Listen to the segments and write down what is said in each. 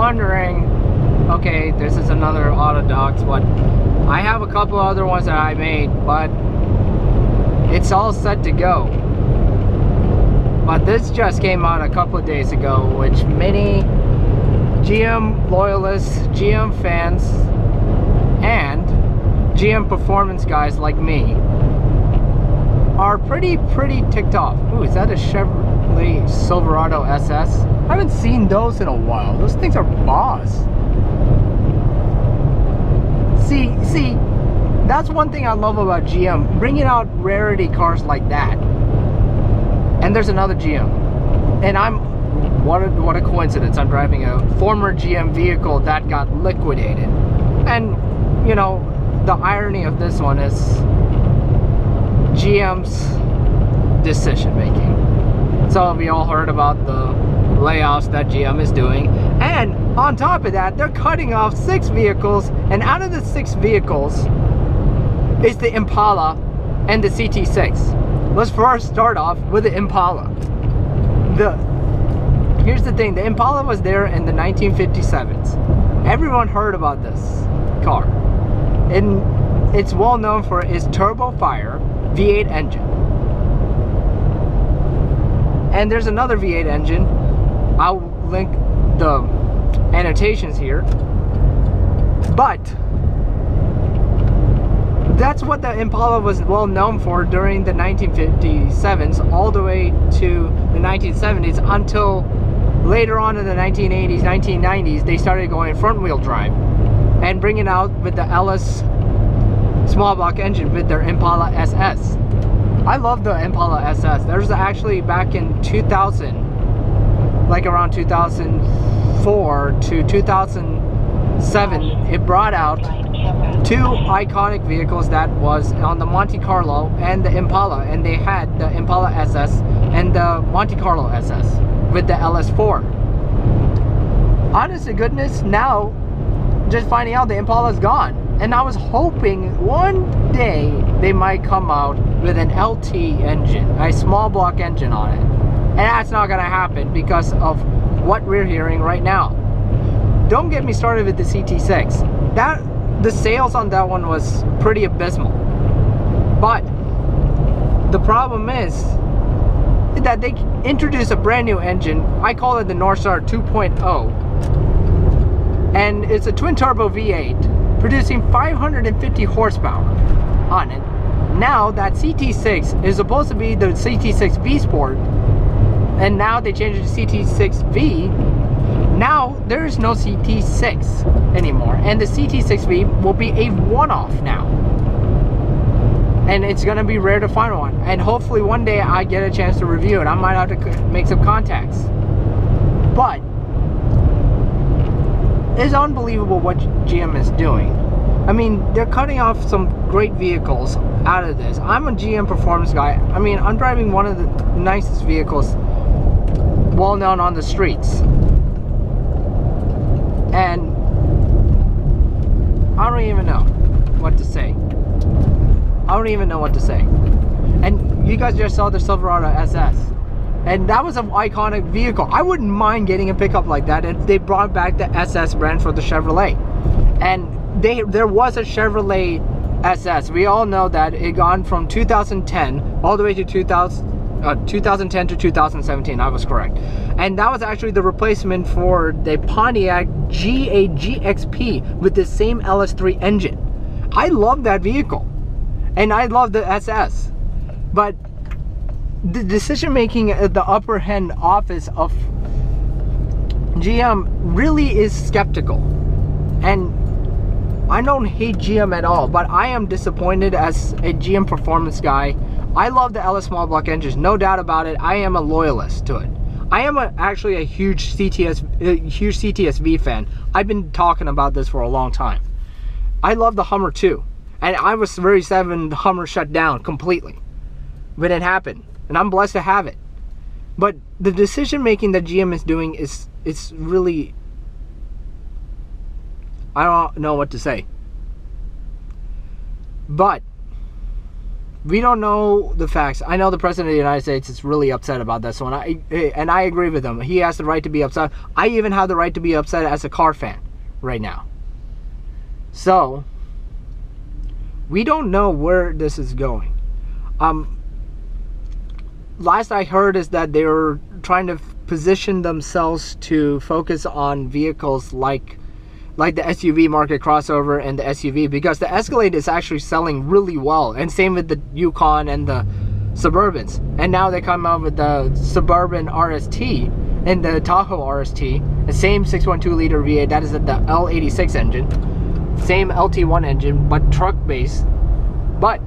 wondering, okay, this is another AutoDocs, but I have a couple other ones that I made, but it's all set to go. But this just came out a couple of days ago, which many GM loyalists, GM fans, and GM performance guys like me are pretty ticked off. Ooh, is that a Chevrolet Silverado SS? I haven't seen those in a while. Those things are boss. See, that's one thing I love about GM, bringing out rarity cars like that. And there's another GM, and what a coincidence, I'm driving a former GM vehicle that got liquidated. And you know, the irony of this one is GM's decision making. So we all heard about the layoffs that GM is doing, and on top of that, they're cutting off 6 vehicles, and out of the 6 vehicles is the Impala and the CT6. Let's first start off with the Impala. Here's the thing, the Impala was there in the 1957s. Everyone heard about this car. And it's well known for its turbo fire V8 engine. And there's another V8 engine. I'll link the annotations here. But that's what the Impala was well known for during the 1957s all the way to the 1970s, until later on in the 1980s, 1990s, they started going front wheel drive and bringing out with the LS small block engine with their Impala SS. I love the Impala SS. There's actually back in 2000, like around 2004 to 2007, it brought out 2 iconic vehicles that was on the Monte Carlo and the Impala, and they had the Impala SS and the Monte Carlo SS with the LS4. Honest to goodness, now just finding out the Impala's gone, and I was hoping one day they might come out with an LT engine, a small block engine on it, and that's not gonna happen because of what we're hearing right now. Don't get me started with the CT6. The sales on that one was pretty abysmal. But the problem is that they introduced a brand new engine. I call it the Northstar 2.0. And it's a twin turbo V8 producing 550 horsepower on it. Now that CT6 is supposed to be the CT6-V Sport, and now they changed it to CT6-V. Now there is no CT6 anymore, and the CT6-V will be a one-off now, and it's gonna be rare to find one, and hopefully one day I get a chance to review it. I might have to make some contacts, but it's unbelievable what GM is doing. I mean, they're cutting off some great vehicles out of this. I'm a GM performance guy. I mean, I'm driving one of the nicest vehicles well known on the streets. And I don't even know what to say. I don't even know what to say. And you guys just saw the Silverado SS. And that was an iconic vehicle. I wouldn't mind getting a pickup like that if they brought back the SS brand for the Chevrolet. And there was a Chevrolet SS. We all know that it gone from 2010 all the way to 2010 to 2017. I was correct. And that was actually the replacement for the Pontiac GXP with the same LS3 engine. I love that vehicle, and I love the SS, but the decision making at the upper hand office of GM really is skeptical. And I don't hate GM at all, but I am disappointed as a GM performance guy. I love the LS small block engines, no doubt about it. I am a loyalist to it. I am actually a huge CTS-V fan. I've been talking about this for a long time. I love the Hummer too, and I was very sad when the Hummer shut down completely when it happened, and I'm blessed to have it. But the decision making that GM is doing is really, I don't know what to say. But We don't know the facts. I know the President of the United States is really upset about this one. And I agree with him. He has the right to be upset. I even have the right to be upset as a car fan right now. So, we don't know where this is going. Last I heard is that they were trying to position themselves to focus on vehicles like the SUV market crossover and the SUV, because the Escalade is actually selling really well, and same with the Yukon and the Suburbans. And now they come out with the Suburban RST and the Tahoe RST, the same 6.2 liter V8, that is the L86 engine, same LT1 engine, but truck base. But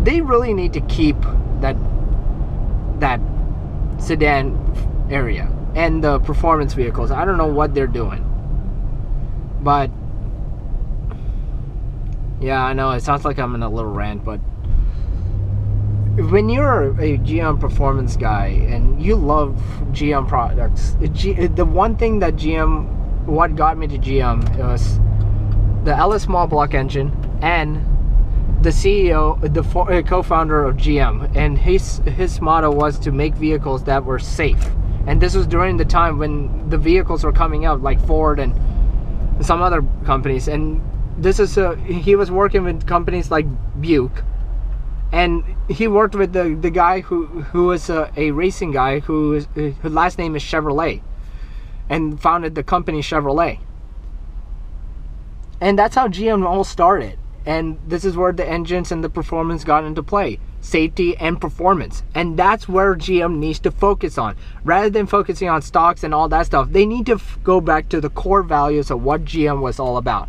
they really need to keep that sedan area and the performance vehicles. I don't know what they're doing, but yeah, I know it sounds like I'm in a little rant, but when you're a GM performance guy and you love GM products, the one thing that what got me to GM was the LS small block engine and the CEO, the co-founder of GM, and his motto was to make vehicles that were safe. And this was during the time when the vehicles were coming out, like Ford and some other companies. And this is he was working with companies like Buick, and he worked with the guy who was a racing guy whose last name is Chevrolet, and founded the company Chevrolet. And that's how GM all started. And this is where the engines and the performance got into play. Safety and performance. And that's where GM needs to focus on. Rather than focusing on stocks and all that stuff, they need to go back to the core values of what GM was all about.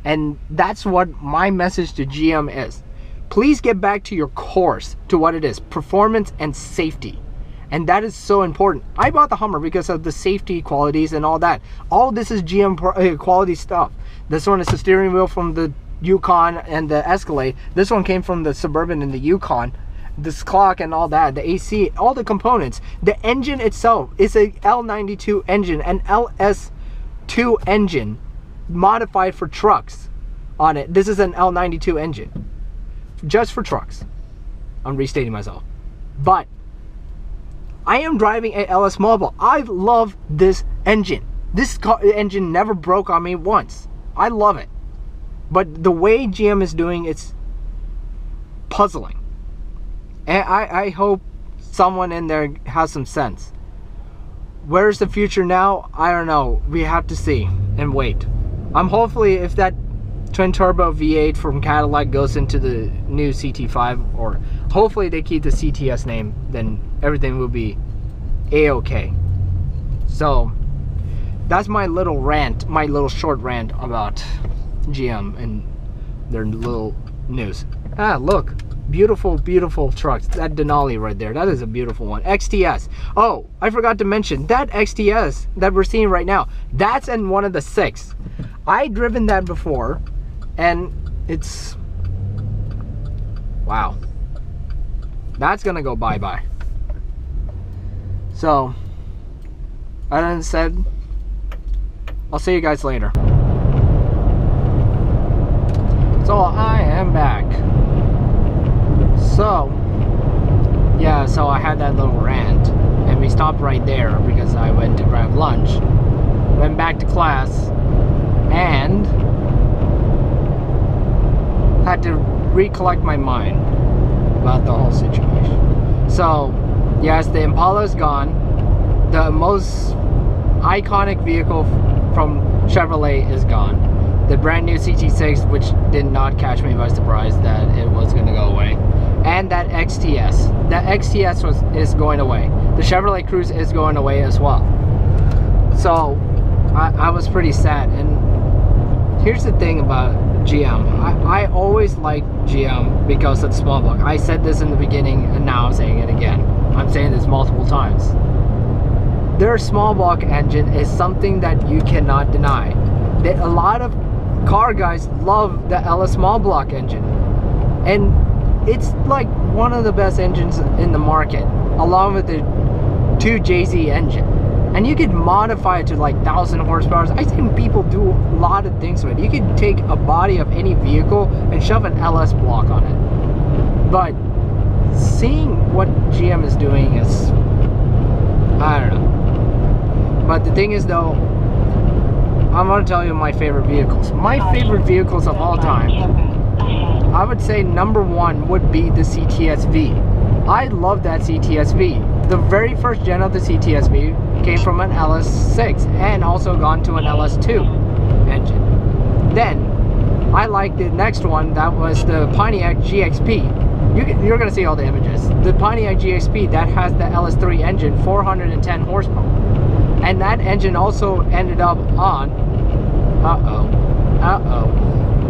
And that's what my message to GM is. Please get back to your course, to what it is. Performance and safety. And that is so important. I bought the Hummer because of the safety qualities and all that. All this is GM quality stuff. This one is the steering wheel from the Yukon and the Escalade. This one came from the Suburban and the Yukon. This clock and all that, the AC, all the components. The engine itself is a L92 engine, an LS2 engine modified for trucks on it. This is an L92 engine just for trucks. I'm restating myself. But I am driving a LS Mobile. I love this engine. This engine never broke on me once. I love it. But the way GM is doing, it's puzzling. And I hope someone in there has some sense. Where's the future now? I don't know. We have to see and wait. Hopefully, if that twin turbo V8 from Cadillac goes into the new CT5, or hopefully they keep the CTS name, then everything will be A-okay. So that's my little rant, my little short rant about GM and their little news. Ah, look, beautiful, beautiful trucks. That Denali right there, that is a beautiful one. XTS. Oh, I forgot to mention that XTS that we're seeing right now, that's in one of the 6. I driven that before, and it's, wow, that's gonna go bye-bye. So, other than said, I'll see you guys later. So I am back. So yeah, so I had that little rant, and we stopped right there because I went to grab lunch, went back to class, and had to recollect my mind about the whole situation. So yes, the Impala is gone. The most iconic vehicle from Chevrolet is gone. The brand new CT6, which did not catch me by surprise that it was going to go away. And that XTS. The XTS is going away. The Chevrolet Cruze is going away as well. So, I was pretty sad. And here's the thing about GM. I always liked GM because of the small block. I said this in the beginning, and now I'm saying it again. I'm saying this multiple times. Their small block engine is something that you cannot deny. A lot of car guys love the LS small block engine, and it's like one of the best engines in the market, along with the 2JZ engine. And you could modify it to like 1,000 horsepower. I've seen people do a lot of things with it. You could take a body of any vehicle and shove an LS block on it. But seeing what GM is doing is, I don't know. But the thing is though, I'm going to tell you my favorite vehicles. My favorite vehicles of all time, I would say number one would be the CT6-V. I love that CT6-V. The very first gen of the CT6-V came from an LS6 and also gone to an LS2 engine. Then I like the next one, that was the Pontiac GXP. You're going to see all the images. The Pontiac GXP that has the LS3 engine, 410 horsepower. And that engine also ended up on,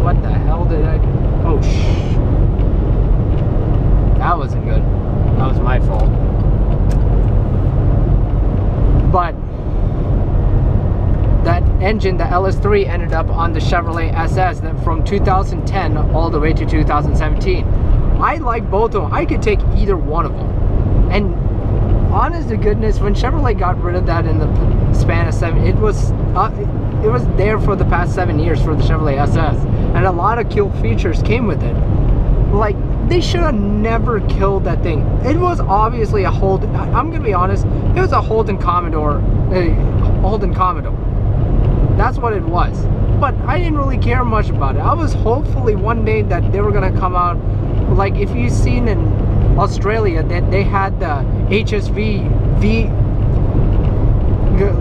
what the hell did I do? Oh, that wasn't good. That was my fault. But that engine, the LS3, ended up on the Chevrolet SS from 2010 all the way to 2017. I like both of them. I could take either one of them. And honest to goodness, when Chevrolet got rid of that in the span of 7, it was there for the past 7 years for the Chevrolet SS, and a lot of cool features came with it. Like, they should have never killed that thing. It was obviously a Holden. I'm gonna be honest, it was a Holden Commodore. That's what it was. But I didn't really care much about it. I was hopefully one day that they were gonna come out, like if you've seen in Australia that they had the HSV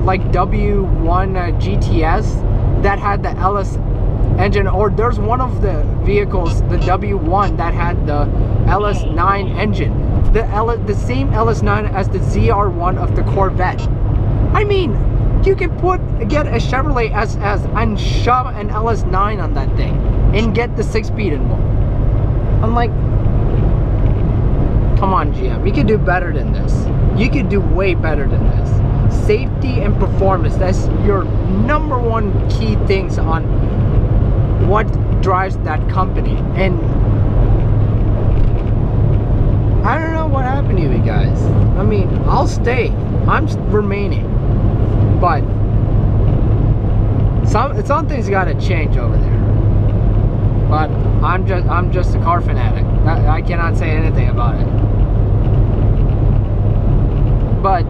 like W1 GTS that had the LS engine, or there's one of the vehicles, the W1, that had the LS9 engine, the same LS9 as the ZR1 of the Corvette. I mean, you can get a Chevrolet SS and shove an LS9 on that thing and get the 6-speed involved. I'm like, come on GM, you could do better than this. You could do way better than this. Safety and performance, that's your number one key things on what drives that company. And I don't know what happened to you guys. I mean, I'll stay. I'm remaining. But something's got to change over there. But I'm just a car fanatic. I cannot say anything about it. But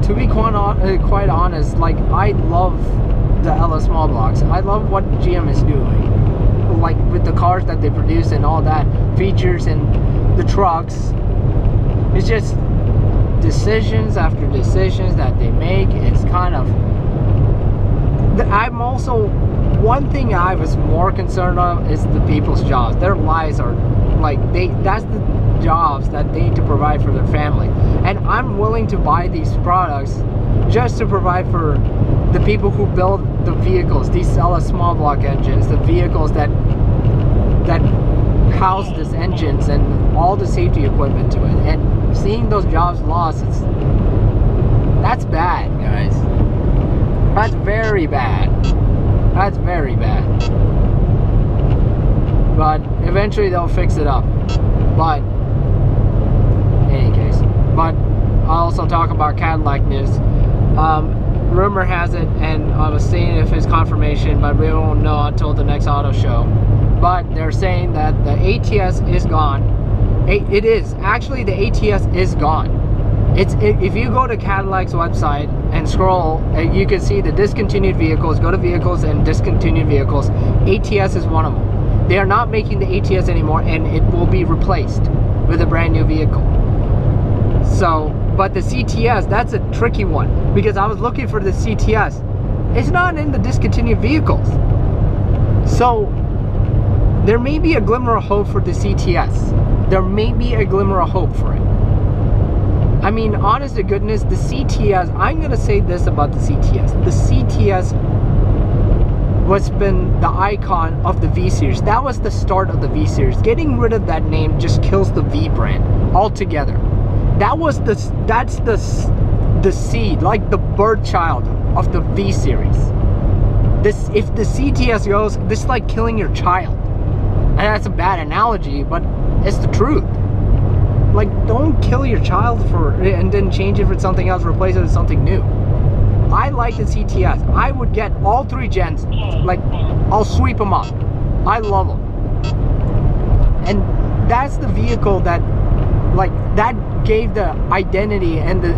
to be quite honest, like, I love the LS small blocks. I love what GM is doing, like with the cars that they produce and all that features and the trucks. It's just decisions after decisions that they make. Is kind of, I'm also, one thing I was more concerned of is the people's jobs. Their lives are like, that's the jobs that they need to provide for their family. And I'm willing to buy these products just to provide for the people who build the vehicles, these LS small block engines, the vehicles that house these engines and all the safety equipment to it. And seeing those jobs lost, that's bad, guys. That's very bad. That's very bad. But eventually they'll fix it up. But in any case, but I'll also talk about Cadillac news. Rumor has it, and I was seeing if it's confirmation, but we won't know until the next auto show. But they're saying that the ATS is gone. It is actually, the ATS is gone. If you go to Cadillac's website and scroll, you can see the discontinued vehicles. Go to vehicles and discontinued vehicles. ATS is one of them. They are not making the ATS anymore, and it will be replaced with a brand new vehicle. So, but the CTS, that's a tricky one, because I was looking for the CTS. It's not in the discontinued vehicles. So there may be a glimmer of hope for the CTS. There may be a glimmer of hope for it. I mean, honest to goodness, the CTS, I'm gonna say this about the CTS. The CTS was been the icon of the V series. That was the start of the V series. Getting rid of that name just kills the V brand altogether. That's the seed, like the birth child of the V series. If the CTS goes, this is like killing your child. And that's a bad analogy, but it's the truth. Like, don't kill your child and then change it for something else, replace it with something new. I like the CTS. I would get all 3 gens. Like, I'll sweep them up. I love them. And that's the vehicle that, like, that gave the identity and the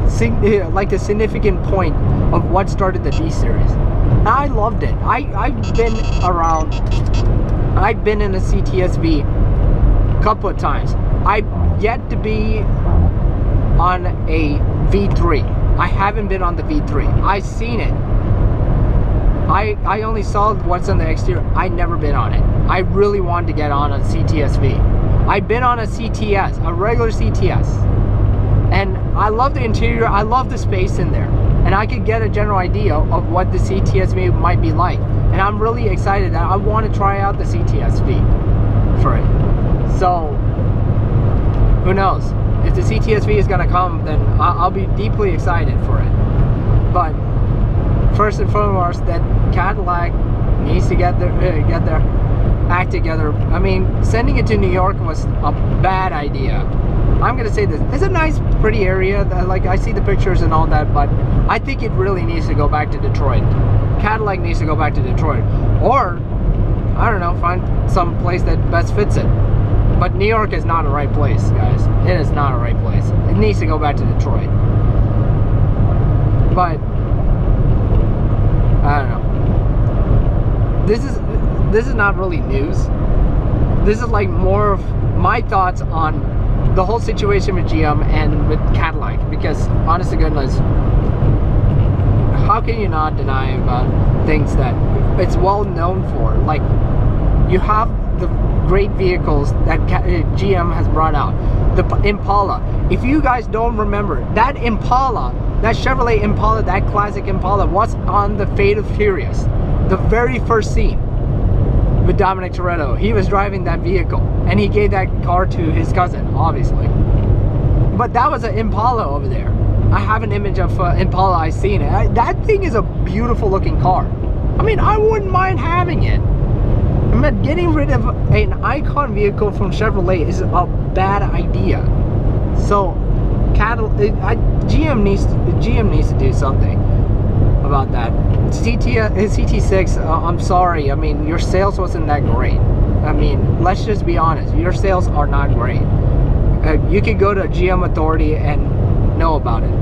significant point of what started the D series. I loved it. I've been around. I've been in a CT6-V a couple of times. I've yet to be on a V3. I haven't been on the V3. I've seen it. I only saw what's on the exterior. I've never been on it. I really wanted to get on a CTS-V. I've been on a CTS, a regular CTS. And I love the interior. I love the space in there. And I could get a general idea of what the CTS-V might be like. And I'm really excited that I want to try out the CTS-V for it. So, who knows? If the CTS-V is going to come, then I'll be deeply excited for it. But first and foremost, that Cadillac needs to get their act together. I mean, sending it to New York was a bad idea. I'm gonna say this: it's a nice, pretty area. Like, I see the pictures and all that, but I think it really needs to go back to Detroit. Cadillac needs to go back to Detroit, or I don't know, find some place that best fits it. But New York is not the right place, guys. It is not a right place. It needs to go back to Detroit. But I don't know. This is not really news. This is like more of my thoughts on the whole situation with GM and with Cadillac. Because honest to goodness, how can you not deny about things that it's well known for? Like, you have the great vehicles that GM has brought out. The Impala. If you guys don't remember, that Impala, that Chevrolet Impala, that classic Impala was on the Fate of Furious. The very first scene with Dominic Toretto. He was driving that vehicle and he gave that car to his cousin, obviously. But that was an Impala over there. I have an image of Impala. I've seen it. That thing is a beautiful looking car. I mean, I wouldn't mind having it. I mean, getting rid of an icon vehicle from Chevrolet is a bad idea. So GM needs to do something about that. CT6, I'm sorry. I mean, your sales wasn't that great. I mean, let's just be honest. Your sales are not great. You could go to GM Authority and know about it.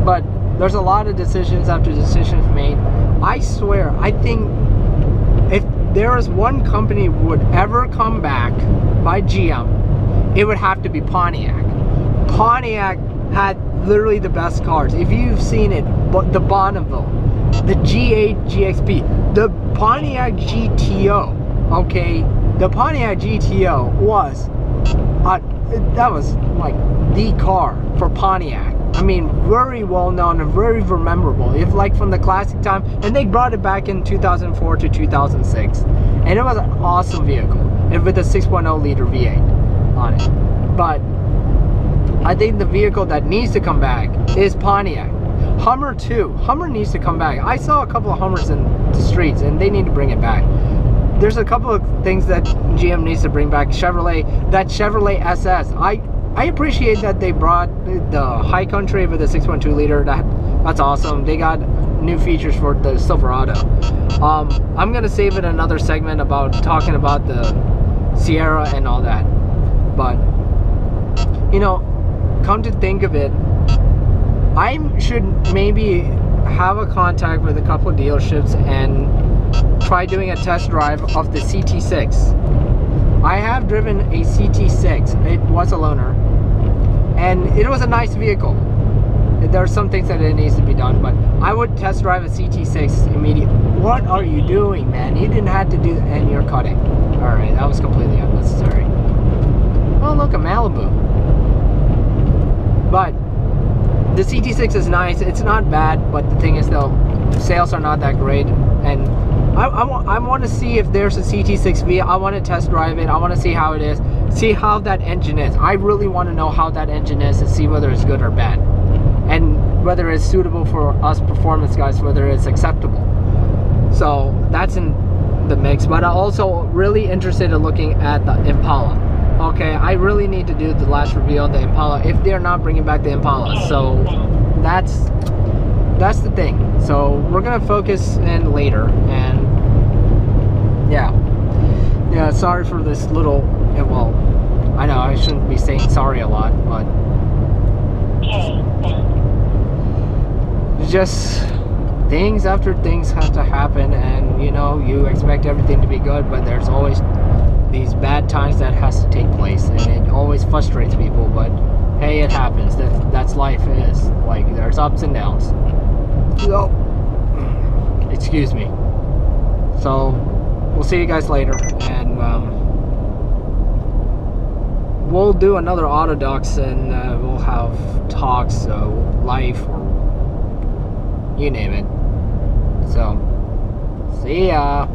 But there's a lot of decisions after decisions made. I swear, I think if there is one company who would ever come back by GM, it would have to be Pontiac. Pontiac had literally the best cars. If you've seen it, the Bonneville, the G8 GXP, the Pontiac GTO, okay? The Pontiac GTO was, that was like the car for Pontiac. I mean, very well known and very memorable. If like from the classic time, and they brought it back in 2004 to 2006. And it was an awesome vehicle with a 6.0 liter V8 on it. But I think the vehicle that needs to come back is Pontiac. Hummer too. Hummer needs to come back. I saw a couple of Hummers in the streets and they need to bring it back. There's a couple of things that GM needs to bring back. Chevrolet, that Chevrolet SS. I appreciate that they brought the High Country with a 6.2 liter. That's awesome. They got new features for the Silverado. I'm gonna save it another segment about talking about the Sierra and all that. But you know, come to think of it, I should maybe have a contact with a couple of dealerships and try doing a test drive of the CT6. I have driven a CT6. It was a loaner, and it was a nice vehicle. There are some things that it needs to be done, but I would test drive a CT6 immediately. What are you doing, man? You didn't have to do that, and you're cutting. All right, that was completely unnecessary. Oh, look, a Malibu. But the CT6 is nice. It's not bad, but the thing is, though, sales are not that great, and I want to see if there's a CT6-V. I want to test drive it. I want to see how it is, see how that engine is. I really want to know how that engine is and see whether it's good or bad, and whether it's suitable for us performance guys, whether it's acceptable. So that's in the mix. But I'm also really interested in looking at the Impala. Okay, I really need to do the last review on the Impala if they're not bringing back the Impala. So that's that's the thing. So we're gonna focus in later, and yeah, sorry for this little, well, I know I shouldn't be saying sorry a lot, but just things after things have to happen, and you know, you expect everything to be good, but there's always these bad times that has to take place, and it always frustrates people, but hey, it happens. That's life is. Like, there's ups and downs. So, excuse me. So, we'll see you guys later, and we'll do another AutoDocs, and we'll have talks, life, or you name it. So, see ya.